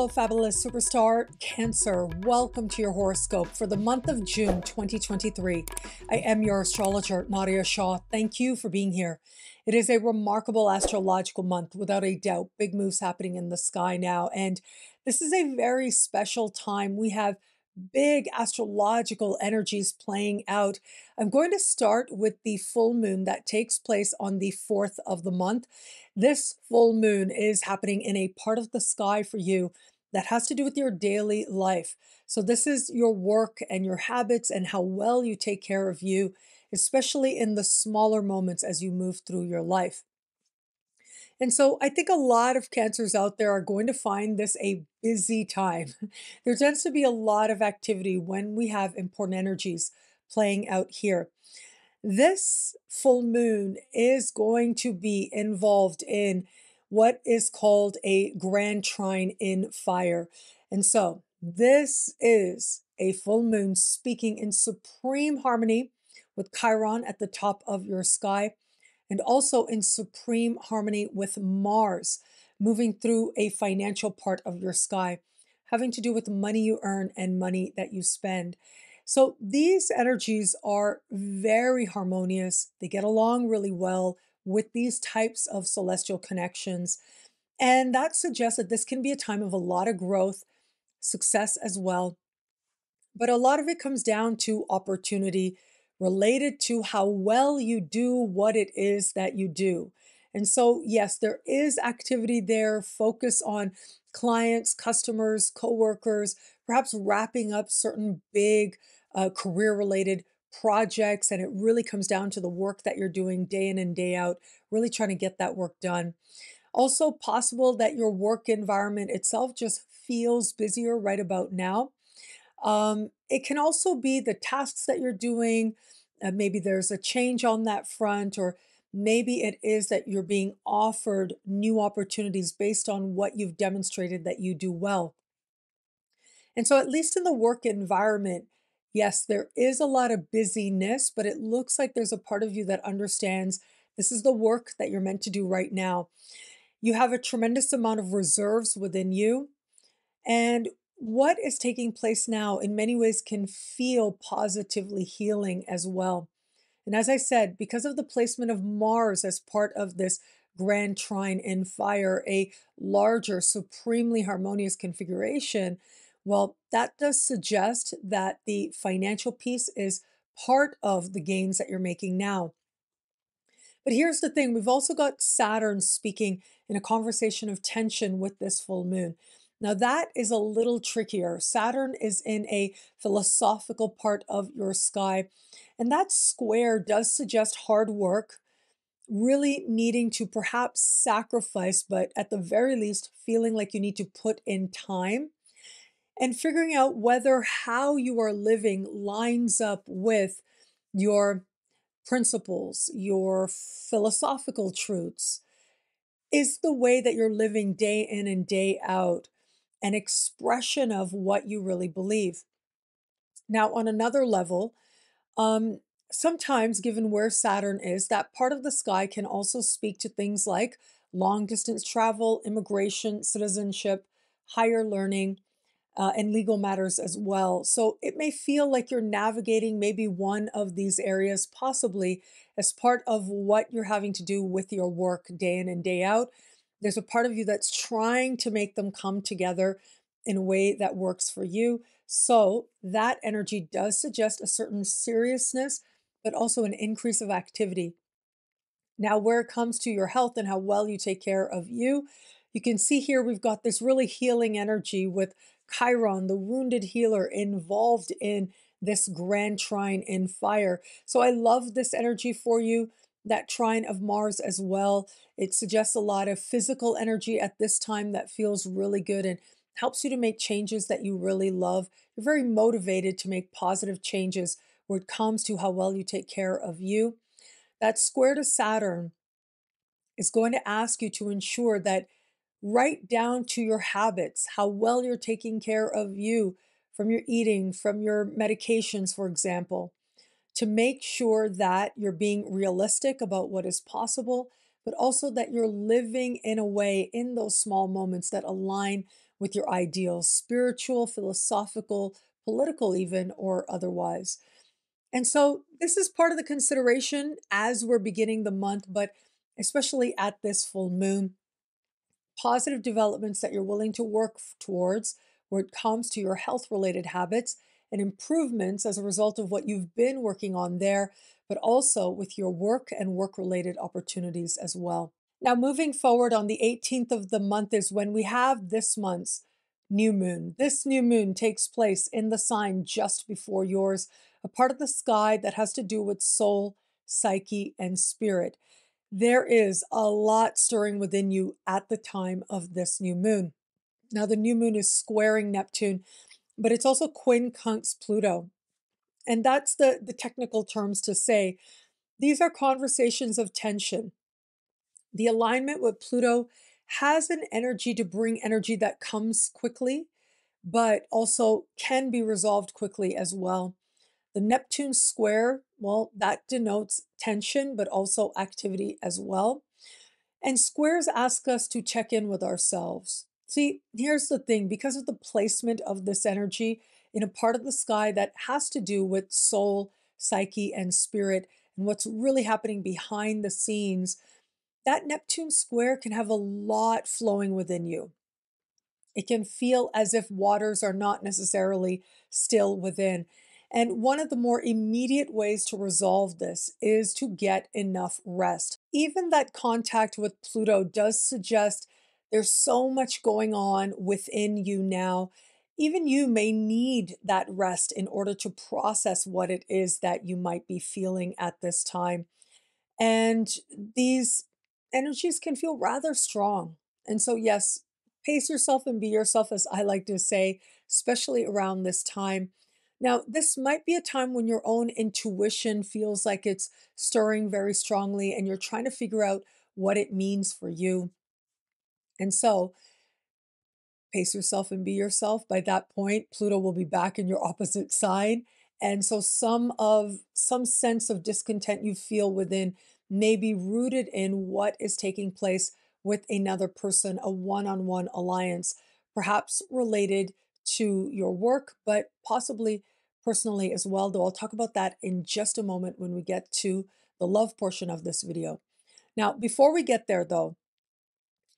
Hello, fabulous superstar Cancer. Welcome to your horoscope for the month of June 2023. I am your astrologer, Nadiya Shah. Thank you for being here. It is a remarkable astrological month, without a doubt. Big moves happening in the sky now. And this is a very special time. We have big astrological energies playing out. I'm going to start with the full moon that takes place on the 4th of the month. This full moon is happening in a part of the sky for you that has to do with your daily life. So, this is your work and your habits and how well you take care of you, especially in the smaller moments as you move through your life. And so I think a lot of cancers out there are going to find this a busy time. There tends to be a lot of activity when we have important energies playing out here. This full moon is going to be involved in what is called a grand trine in fire. And so this is a full moon speaking in supreme harmony with Chiron at the top of your sky, and also in supreme harmony with Mars, moving through a financial part of your sky, having to do with money you earn and money that you spend. So these energies are very harmonious. They get along really well with these types of celestial connections. And that suggests that this can be a time of a lot of growth, success as well, but a lot of it comes down to opportunity related to how well you do what it is that you do. And so, yes, there is activity there, focus on clients, customers, coworkers, perhaps wrapping up certain big career related projects. And it really comes down to the work that you're doing day in and day out, really trying to get that work done. Also, possible that your work environment itself just feels busier right about now. It can also be the tasks that you're doing. Maybe there's a change on that front, or maybe it is that you're being offered new opportunities based on what you've demonstrated that you do well. And so, at least in the work environment, yes, there is a lot of busyness, but it looks like there's a part of you that understands this is the work that you're meant to do right now. You have a tremendous amount of reserves within you. And what is taking place now, in many ways, can feel positively healing as well. And as I said, because of the placement of Mars as part of this grand trine in fire, a larger, supremely harmonious configuration, well, that does suggest that the financial piece is part of the gains that you're making now. But here's the thing, we've also got Saturn speaking in a conversation of tension with this full moon. Now, that is a little trickier. Saturn is in a philosophical part of your sky, and that square does suggest hard work, really needing to perhaps sacrifice, but at the very least, feeling like you need to put in time and figuring out whether how you are living lines up with your principles, your philosophical truths. Is the way that you're living day in and day out an expression of what you really believe? Now, on another level, um, sometimes, given where Saturn is, that part of the sky can also speak to things like long distance travel, immigration, citizenship, higher learning, and legal matters as well. So it may feel like you're navigating maybe one of these areas, possibly as part of what you're having to do with your work day in and day out. There's a part of you that's trying to make them come together in a way that works for you. So that energy does suggest a certain seriousness, but also an increase of activity. Now, where it comes to your health and how well you take care of you, you can see here we've got this really healing energy with Chiron, the wounded healer, involved in this grand trine in fire. So I love this energy for you. That trine of Mars as well. It suggests a lot of physical energy at this time that feels really good and helps you to make changes that you really love. You're very motivated to make positive changes where it comes to how well you take care of you. That square to Saturn is going to ask you to ensure that right down to your habits, how well you're taking care of you, from your eating, from your medications, for example, to make sure that you're being realistic about what is possible, but also that you're living in a way in those small moments that align with your ideals, spiritual, philosophical, political, even, or otherwise. And so this is part of the consideration as we're beginning the month, but especially at this full moon. Positive developments that you're willing to work towards when it comes to your health related habits and improvements as a result of what you've been working on there, but also with your work and work related opportunities as well. Now, moving forward on the 18th of the month is when we have this month's new moon. This new moon takes place in the sign just before yours, a part of the sky that has to do with soul, psyche, and spirit. There is a lot stirring within you at the time of this new moon. Now, the new moon is squaring Neptune, but it's also quincunx Pluto. And that's the technical terms to say these are conversations of tension. The alignment with Pluto has an energy to bring energy that comes quickly, but also can be resolved quickly as well. The Neptune square, well, that denotes tension, but also activity as well. And squares ask us to check in with ourselves. See, here's the thing, because of the placement of this energy in a part of the sky that has to do with soul, psyche, and spirit, and what's really happening behind the scenes, that Neptune square can have a lot flowing within you. It can feel as if waters are not necessarily still within. And one of the more immediate ways to resolve this is to get enough rest. Even that contact with Pluto does suggest there's so much going on within you now. Even you may need that rest in order to process what it is that you might be feeling at this time. And these energies can feel rather strong. And so, yes, pace yourself and be yourself, as I like to say, especially around this time. Now, this might be a time when your own intuition feels like it's stirring very strongly and you're trying to figure out what it means for you. And so, pace yourself and be yourself. By that point, Pluto will be back in your opposite sign. And so some sense of discontent you feel within may be rooted in what is taking place with another person, a one-on-one alliance, perhaps related to your work, but possibly personally as well, though I'll talk about that in just a moment when we get to the love portion of this video. Now, before we get there though,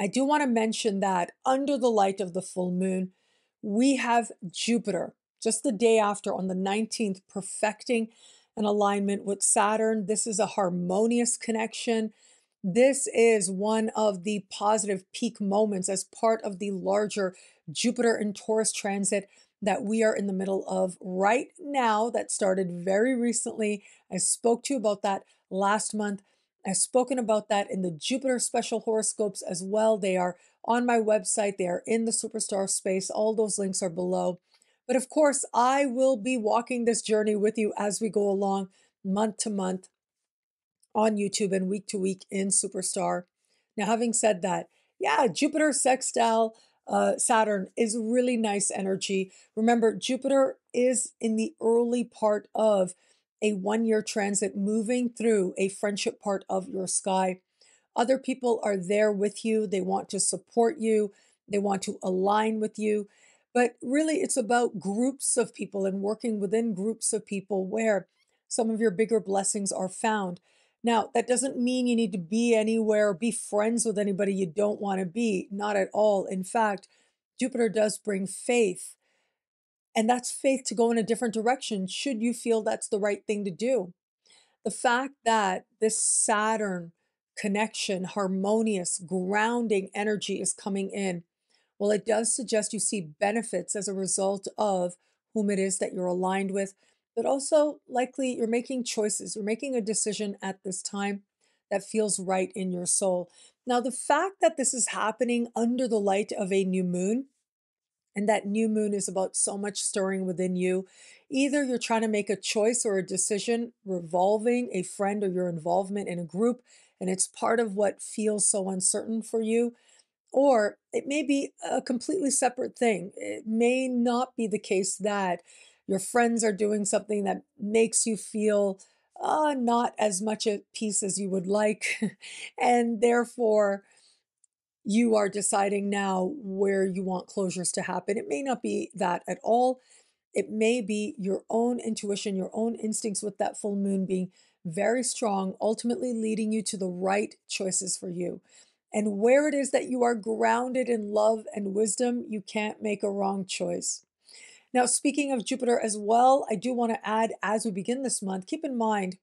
I do want to mention that under the light of the full moon, we have Jupiter just the day after on the 19th, perfecting an alignment with Saturn. This is a harmonious connection. This is one of the positive peak moments as part of the larger Jupiter and Taurus transit that we are in the middle of right now, that started very recently. I spoke to you about that last month. I've spoken about that in the Jupiter special horoscopes as well. They are on my website, they are in the superstar space. All those links are below. But of course, I will be walking this journey with you as we go along, month to month on YouTube and week to week in Superstar. Now, having said that, yeah, Jupiter sextile Saturn is really nice energy. Remember, Jupiter is in the early part of a 1 year transit, moving through a friendship part of your sky. Other people are there with you. They want to support you. They want to align with you. But really, it's about groups of people and working within groups of people where some of your bigger blessings are found. Now, that doesn't mean you need to be anywhere or be friends with anybody you don't want to be. Not at all. In fact, Jupiter does bring faith, and that's faith to go in a different direction should you feel that's the right thing to do. The fact that this Saturn connection, harmonious, grounding energy is coming in, well, it does suggest you see benefits as a result of whom it is that you're aligned with, but also likely you're making choices. You're making a decision at this time that feels right in your soul. Now, the fact that this is happening under the light of a new moon, and that new moon is about so much stirring within you. Either you're trying to make a choice or a decision revolving a friend or your involvement in a group, and it's part of what feels so uncertain for you, or it may be a completely separate thing. It may not be the case that your friends are doing something that makes you feel not as much at peace as you would like, and therefore You are deciding now where you want closures to happen. It may not be that at all. It may be your own intuition, your own instincts with that full moon being very strong, ultimately leading you to the right choices for you. And where it is that you are grounded in love and wisdom, you can't make a wrong choice. Now, speaking of Jupiter as well, I do want to add as we begin this month, keep in mind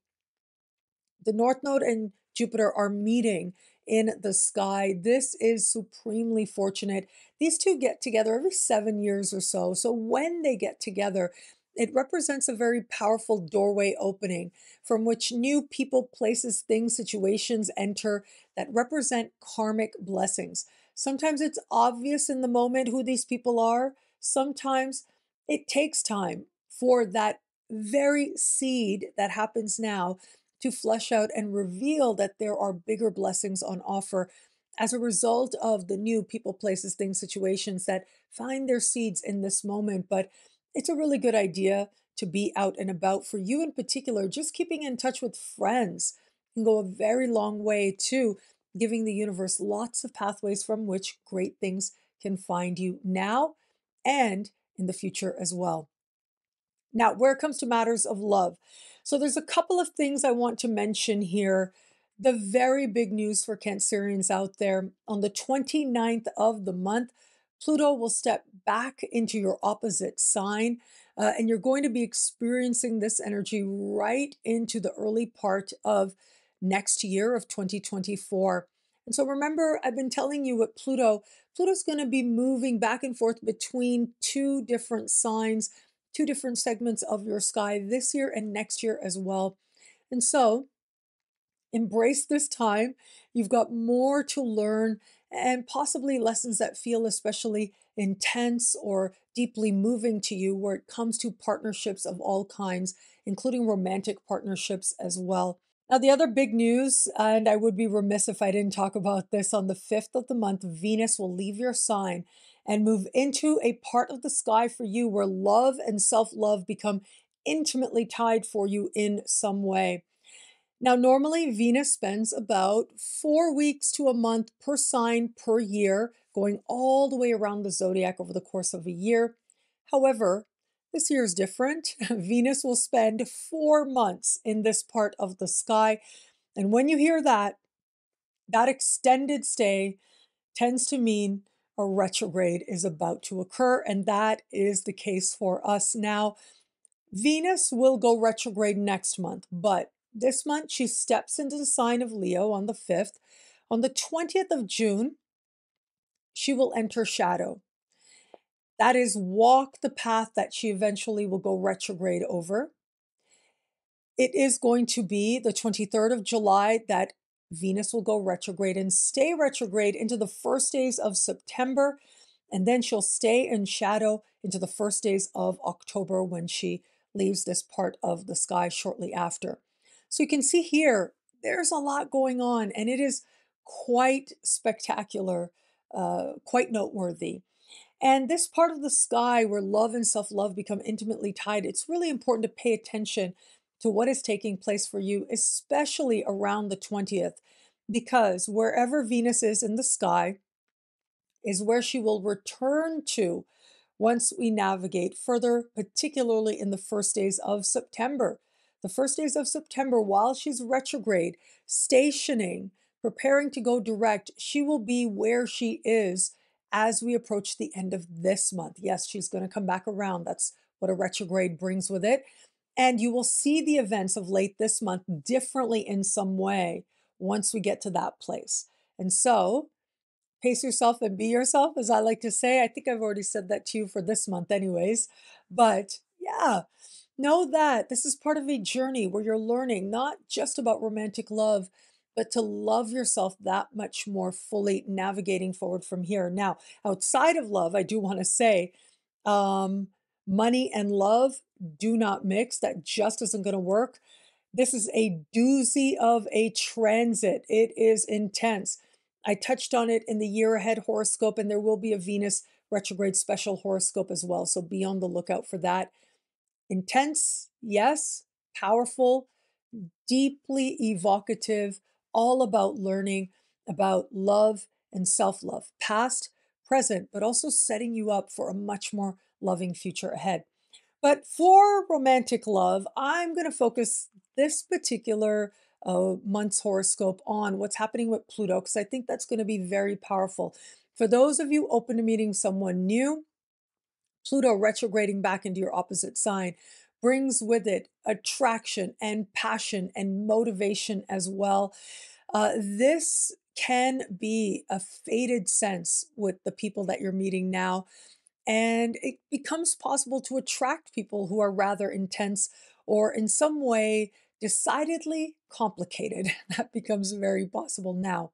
the North Node and Jupiter are meeting in the sky. This is supremely fortunate. These two get together every 7 years or so. So when they get together, it represents a very powerful doorway opening from which new people, places, things, situations enter that represent karmic blessings. Sometimes it's obvious in the moment who these people are. Sometimes it takes time for that very seed that happens now to flesh out and reveal that there are bigger blessings on offer as a result of the new people, places, things, situations that find their seeds in this moment. But it's a really good idea to be out and about. For you in particular, just keeping in touch with friends can go a very long way to giving the universe lots of pathways from which great things can find you now and in the future as well. Now, where it comes to matters of love, so there's a couple of things I want to mention here. The very big news for Cancerians out there on the 29th of the month, Pluto will step back into your opposite sign, and you're going to be experiencing this energy right into the early part of next year of 2024. And so remember, I've been telling you what Pluto's going to be moving back and forth between two different signs, two different segments of your sky this year and next year as well. And so embrace this time. You've got more to learn and possibly lessons that feel especially intense or deeply moving to you where it comes to partnerships of all kinds, including romantic partnerships as well. Now, the other big news, and I would be remiss if I didn't talk about this, on the 5th of the month, Venus will leave your sign and move into a part of the sky for you where love and self love become intimately tied for you in some way. Now, normally Venus spends about 4 weeks to a month per sign per year, going all the way around the zodiac over the course of a year. However, this year is different. Venus will spend 4 months in this part of the sky. And when you hear that, that extended stay tends to mean a retrograde is about to occur. And that is the case for us now. Venus will go retrograde next month, but this month she steps into the sign of Leo on the 5th. On the 20th of June, she will enter shadow. That is, walk the path that she eventually will go retrograde over. It is going to be the 23rd of July that Venus will go retrograde and stay retrograde into the first days of September. And then she'll stay in shadow into the first days of October when she leaves this part of the sky shortly after. So you can see here, there's a lot going on, and it is quite spectacular, quite noteworthy. And this part of the sky where love and self love become intimately tied, it's really important to pay attention to what is taking place for you, especially around the 20th, because wherever Venus is in the sky is where she will return to once we navigate further, particularly in the first days of September. The first days of September, while she's retrograde, stationing, preparing to go direct, she will be where she is as we approach the end of this month. Yes, she's going to come back around. That's what a retrograde brings with it. And you will see the events of late this month differently in some way once we get to that place. And so, pace yourself and be yourself, as I like to say. I think I've already said that to you for this month, anyways. But yeah, know that this is part of a journey where you're learning not just about romantic love, but to love yourself that much more fully, navigating forward from here. Now, outside of love, I do want to say um, money and love do not mix. That just isn't going to work. This is a doozy of a transit. It is intense. I touched on it in the year ahead horoscope, and there will be a Venus retrograde special horoscope as well. So be on the lookout for that. Intense, yes, powerful, deeply evocative, all about learning about love and self-love, past, present, but also setting you up for a much more loving future ahead. But for romantic love, I'm going to focus this particular month's horoscope on what's happening with Pluto, because I think that's going to be very powerful. For those of you open to meeting someone new, Pluto retrograding back into your opposite sign brings with it attraction and passion and motivation as well. This can be a faded sense with the people that you're meeting now, and it becomes possible to attract people who are rather intense or in some way decidedly complicated. That becomes very possible now.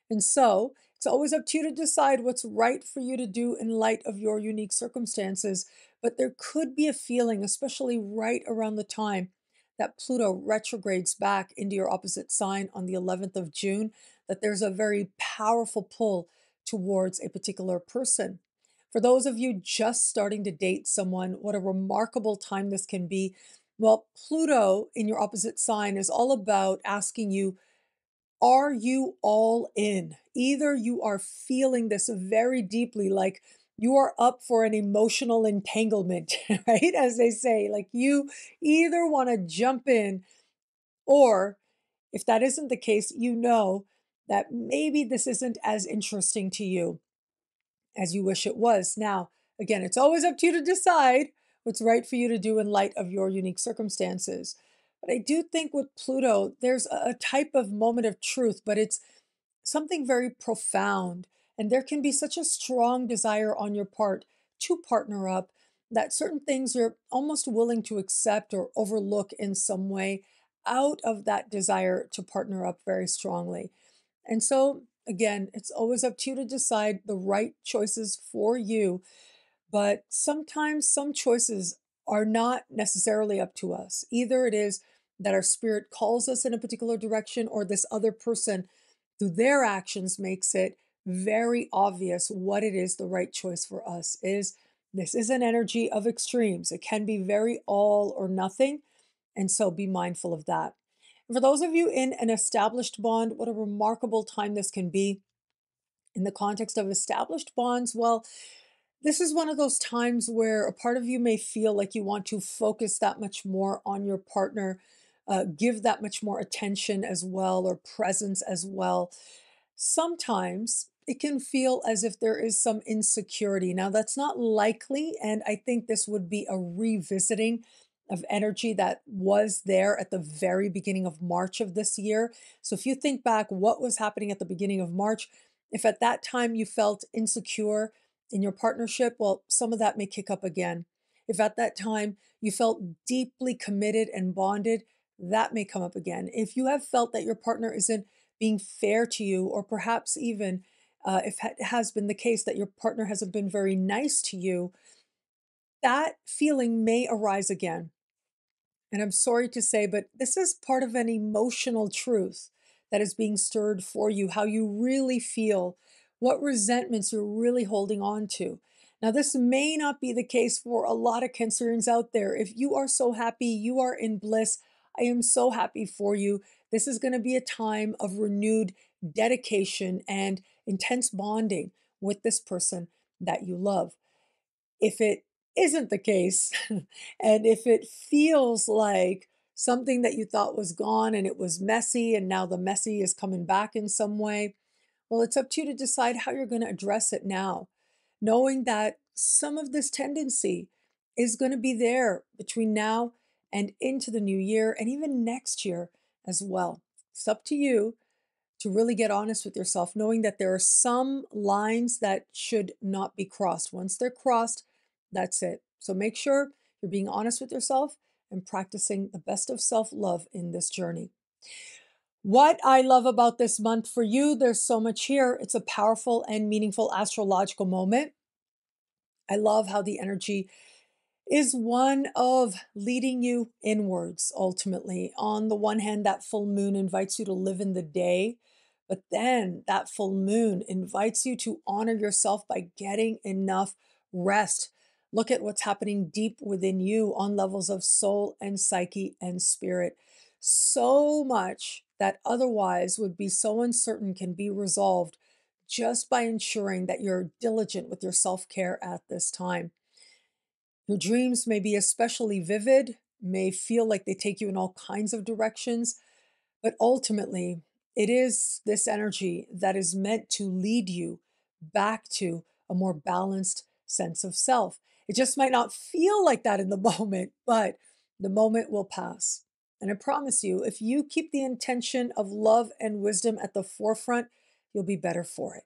And so it's always up to you to decide what's right for you to do in light of your unique circumstances. But there could be a feeling, especially right around the time that Pluto retrogrades back into your opposite sign on the 11th of June, that there's a very powerful pull towards a particular person. For those of you just starting to date someone, what a remarkable time this can be. Well, Pluto in your opposite sign is all about asking you, are you all in? Either you are feeling this very deeply, like you are up for an emotional entanglement, right? As they say, like you either want to jump in, or if that isn't the case, you know that maybe this isn't as interesting to you as you wish it was. Now, again, it's always up to you to decide what's right for you to do in light of your unique circumstances. But I do think with Pluto, there's a type of moment of truth, but it's something very profound. And there can be such a strong desire on your part to partner up that certain things you're almost willing to accept or overlook in some way out of that desire to partner up very strongly. And so, again, it's always up to you to decide the right choices for you. But sometimes some choices are not necessarily up to us. Either it is that our spirit calls us in a particular direction, or this other person, through their actions, makes it very obvious what it is the right choice for us is. This is an energy of extremes. It can be very all or nothing. And so be mindful of that. For those of you in an established bond, what a remarkable time this can be. In the context of established bonds, well, this is one of those times where a part of you may feel like you want to focus that much more on your partner, give that much more attention as well, or presence as well. Sometimes it can feel as if there is some insecurity. Now, that's not likely, and I think this would be a revisiting of energy that was there at the very beginning of March of this year. So if you think back what was happening at the beginning of March, if at that time you felt insecure in your partnership, well, some of that may kick up again. If at that time you felt deeply committed and bonded, that may come up again. If you have felt that your partner isn't being fair to you, or perhaps even if it has been the case that your partner hasn't been very nice to you, that feeling may arise again. And I'm sorry to say, but this is part of an emotional truth that is being stirred for you, how you really feel, what resentments you're really holding on to. Now, this may not be the case for a lot of Cancerians out there. If you are so happy, you are in bliss, I am so happy for you. This is going to be a time of renewed dedication and intense bonding with this person that you love. If it isn't the case, and if it feels like something that you thought was gone and it was messy and now the messy is coming back in some way, well, it's up to you to decide how you're going to address it now, knowing that some of this tendency is going to be there between now and into the new year and even next year as well. It's up to you to really get honest with yourself, knowing that there are some lines that should not be crossed. Once they're crossed, that's it. So make sure you're being honest with yourself and practicing the best of self-love in this journey. What I love about this month for you, there's so much here. It's a powerful and meaningful astrological moment. I love how the energy is one of leading you inwards ultimately. On the one hand, that full moon invites you to live in the day, but then that full moon invites you to honor yourself by getting enough rest. Look at what's happening deep within you on levels of soul and psyche and spirit. So much that otherwise would be so uncertain can be resolved just by ensuring that you're diligent with your self-care at this time. Your dreams may be especially vivid, may feel like they take you in all kinds of directions, but ultimately, it is this energy that is meant to lead you back to a more balanced sense of self. It just might not feel like that in the moment, but the moment will pass. And I promise you, if you keep the intention of love and wisdom at the forefront, you'll be better for it.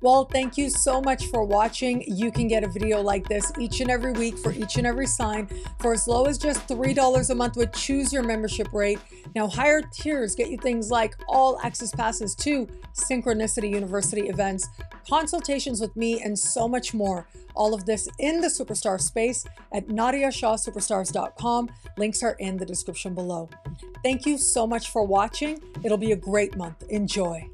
Well, thank you so much for watching. You can get a video like this each and every week for each and every sign for as low as just $3 a month with Choose Your Membership Rate. Now, higher tiers get you things like all access passes to Synchronicity University events, consultations with me, and so much more. All of this in the Superstar space at NadiyaShahSuperstars.com. Links are in the description below. Thank you so much for watching. It'll be a great month. Enjoy.